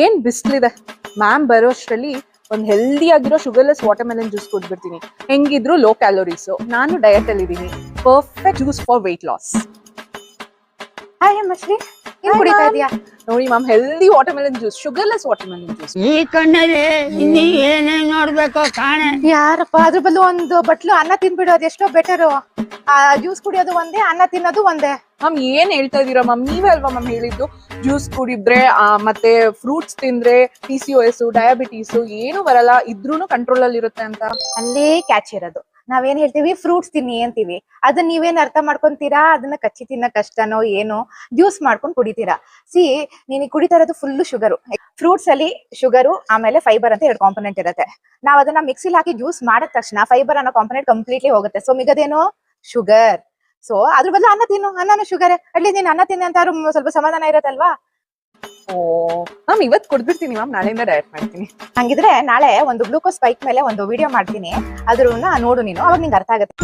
ಏನ್ ಬಿಸ್ಲಿದೆ ಮ್ಯಾಮ್ ಬರೋಷ್ಟ್ರಲ್ಲಿ ಒಂದ್ ಹೆಲ್ದಿ ಆಗಿರೋ ಶುಗರ್ಲೆಸ್ ವಾಟರ್ ಮೆಲನ್ ಜ್ಯೂಸ್ ಕೊಟ್ಬಿಡ್ತೀನಿ. ಹೆಂಗಿದ್ರು ಲೋ ಕ್ಯಾಲೋರೀಸ್, ನಾನು ಡಯಟ್ ಅಲ್ಲಿ ಇದೀನಿ. Perfect juice for weight loss. Hi ಮಶ್ರಿ, ಏನ್ ಕುಡಿತಾ ಇದೀಯಾ? ನೋಡಿ ma'am, healthy watermelon juice, sugarless watermelon juice. ಈ ಕಣ್ಣಲ್ಲಿ ಇನ್ನೀ ಏನೇನ್ ನೋಡ್ಬೇಕು ಕಾಣೆ. ಯಾರಪ್ಪ, ಅದ್ರ ಬದಲು ಒಂದು ಬಟ್ಲು ಅನ್ನ ತಿನ್ಬಿಡು, ಅದೆಷ್ಟೋ ಬೆಟರು. ಜ್ಯೂಸ್ ಕುಡಿಯೋದು ಒಂದೇ, ಅನ್ನ ತಿನ್ನೋದು ಒಂದೇ. ಮ್ಯಾಮ್ ಏನ್ ಹೇಳ್ತಾ ಇದೀರಾ ಮ್ಯಾಮ್? ನೀವೇ ಅಲ್ವಾ ಮ್ಯಾಮ್ ಹೇಳಿದ್ದು ಜ್ಯೂಸ್ ಕುಡಿದ್ರೆ ಮತ್ತೆ ಫ್ರೂಟ್ಸ್ ತಿಂದ್ರೆ PCOS, ಡಯಾಬಿಟೀಸ್ ಏನು ಬರಲ್ಲ, ಇದ್ರೂನು ಕಂಟ್ರೋಲ್ ಅಲ್ಲಿ ಇರುತ್ತೆ ಅಂತ. ಅಲ್ಲೇ ಕ್ಯಾಚ್ ಇರೋದು. ನಾವೇನ್ ಹೇಳ್ತೀವಿ, ಫ್ರೂಟ್ಸ್ ತಿನ್ನಿ ಅಂತೀವಿ. ಅದನ್ನ ನೀವೇನ್ ಅರ್ಥ ಮಾಡ್ಕೊಂತೀರಾ? ಅದನ್ನ ಕಚ್ಚಿ ತಿನ್ನ ಕಷ್ಟನೋ ಏನೋ ಜ್ಯೂಸ್ ಮಾಡ್ಕೊಂಡು ಕುಡಿತೀರಾ. ನೀನ್ ಕುಡಿತಾ ಇರೋದು ಫುಲ್ ಶುಗರು. ಫ್ರೂಟ್ಸ್ ಅಲ್ಲಿ ಶುಗರು ಆಮೇಲೆ ಫೈಬರ್ ಅಂತ 2 ಕಾಂಪೊನೆಂಟ್ ಇರುತ್ತೆ. ನಾವ್ ಅದನ್ನ ಮಿಕ್ಸಿಲಿ ಹಾಕಿ ಜ್ಯೂಸ್ ಮಾಡಿದ ತಕ್ಷಣ ಫೈಬರ್ ಅನ್ನೋ ಕಾಂಪೊನೆಂಟ್ ಕಂಪ್ಲೀಟ್ಲಿ ಹೋಗುತ್ತೆ. ಸೊ ಮಿಗದೇನು ಶುಗರ್. ಸೊ ಅದ್ರ ಬದಲು ಅನ್ನ ತಿನ್ನು, ಅನ್ನನೂ ಶುಗರ್. ಅಟ್ಲೀಸ್ಟ್ ನೀನ್ ಅನ್ನ ತಿನ್ನ ಅಂತ ಸ್ವಲ್ಪ ಸಮಾಧಾನ ಇರತ್ತಲ್ವಾ? ಓ ಮ್ಯಾಮ್, ಇವತ್ ಕೊಡ್ಬಿಡ್ತೀನಿ ಮ್ಯಾಮ್, ನಾಳೆಯಿಂದ ಡಯಟ್ ಮಾಡ್ತೀನಿ. ಹಂಗಿದ್ರೆ ನಾಳೆ ಒಂದು ಗ್ಲೂಕೋಸ್ ಸ್ಪೈಕ್ ಮೇಲೆ ಒಂದು ವಿಡಿಯೋ ಮಾಡ್ತೀನಿ, ಅದ್ರನ್ನ ನೋಡು ನೀನು, ಅವಾಗ ನಿಂಗೆ ಅರ್ಥ ಆಗುತ್ತೆ.